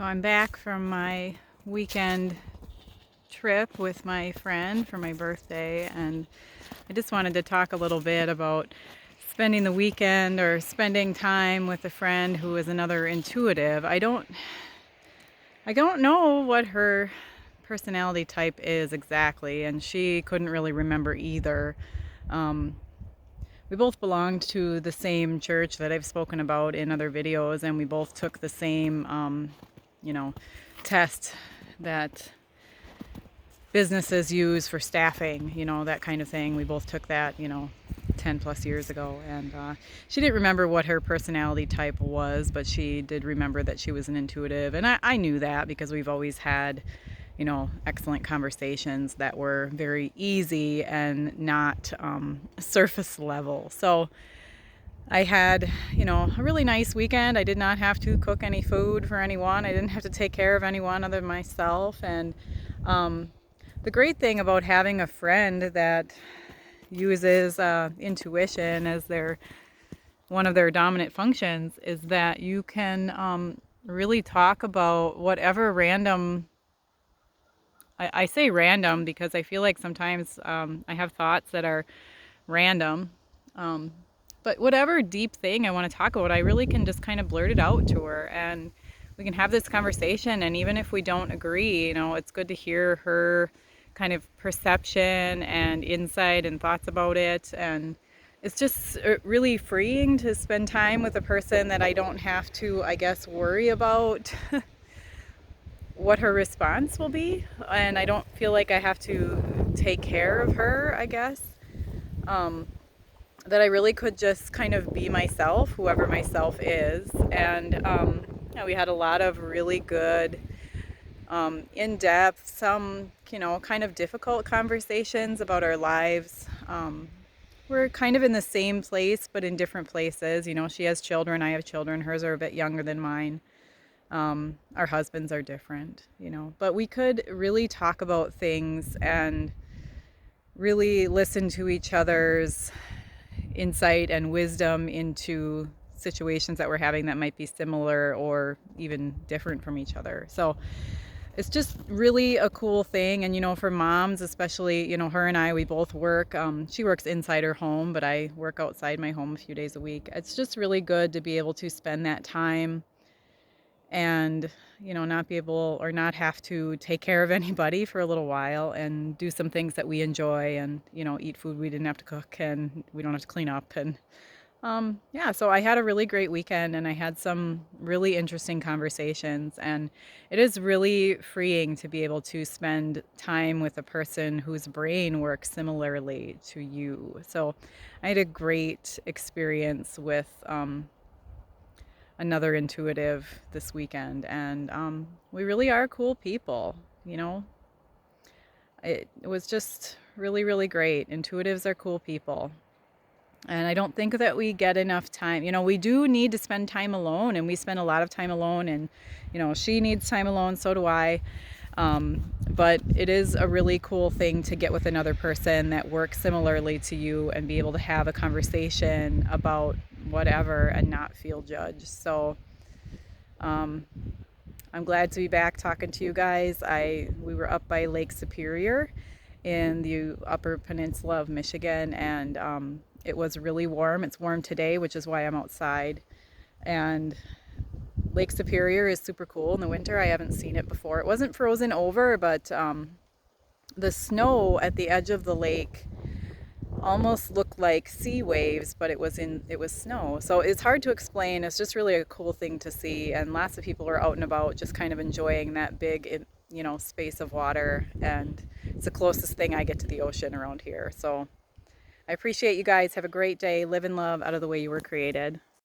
So I'm back from my weekend trip with my friend for my birthday, and I just wanted to talk a little bit about spending the weekend or spending time with a friend who is another intuitive. I don't know what her personality type is exactly, and she couldn't really remember either. Um, we both belonged to the same church that I've spoken about in other videos, and we both took the same, you know, test that businesses use for staffing, that kind of thing. We both took that, 10 plus years ago. And she didn't remember what her personality type was, but she did remember that she was an intuitive. And I knew that because we've always had, excellent conversations that were very easy and not surface level. So I had, a really nice weekend. I did not have to cook any food for anyone. I didn't have to take care of anyone other than myself. And the great thing about having a friend that uses intuition as one of their dominant functions is that you can really talk about whatever random. I say random because I feel like sometimes I have thoughts that are random. Um, but whatever deep thing I want to talk about, I really can just kind of blurt it out to her, and we can have this conversation. And even if we don't agree, it's good to hear her kind of perception and insight and thoughts about it. And it's just really freeing to spend time with a person that I don't have to, I guess, worry about what her response will be. And I don't feel like I have to take care of her, I guess. That I really could just kind of be myself, whoever myself is. And we had a lot of really good, in-depth, some, kind of difficult conversations about our lives. We're kind of in the same place, but in different places. She has children, I have children. Hers are a bit younger than mine. Our husbands are different, but we could really talk about things and really listen to each other's insight and wisdom into situations that we're having that might be similar or even different from each other. So it's just really a cool thing. And for moms especially, her and I, we both work. She works inside her home, but I work outside my home a few days a week. It's just really good to be able to spend that time and not be able or not have to take care of anybody for a little while and do some things that we enjoy, and eat food we didn't have to cook and we don't have to clean up. And so I had a really great weekend, and I had some really interesting conversations, and it is really freeing to be able to spend time with a person whose brain works similarly to you. So I had a great experience with another intuitive this weekend, and we really are cool people. It was just really, really great. Intuitives are cool people, and I don't think that we get enough time. We do need to spend time alone, and we spend a lot of time alone, and she needs time alone, so do I. But it is a really cool thing to get with another person that works similarly to you and be able to have a conversation about whatever and not feel judged. So I'm glad to be back talking to you guys. We were up by Lake Superior in the Upper Peninsula of Michigan, and it was really warm. It's warm today, which is why I'm outside. And Lake Superior is super cool in the winter. I haven't seen it before. It wasn't frozen over, but the snow at the edge of the lake almost looked like sea waves, but it was snow. So it's hard to explain. It's just really a cool thing to see, and lots of people are out and about just kind of enjoying that big, space of water, and it's the closest thing I get to the ocean around here. So I appreciate you guys. Have a great day. Live and love out of the way you were created.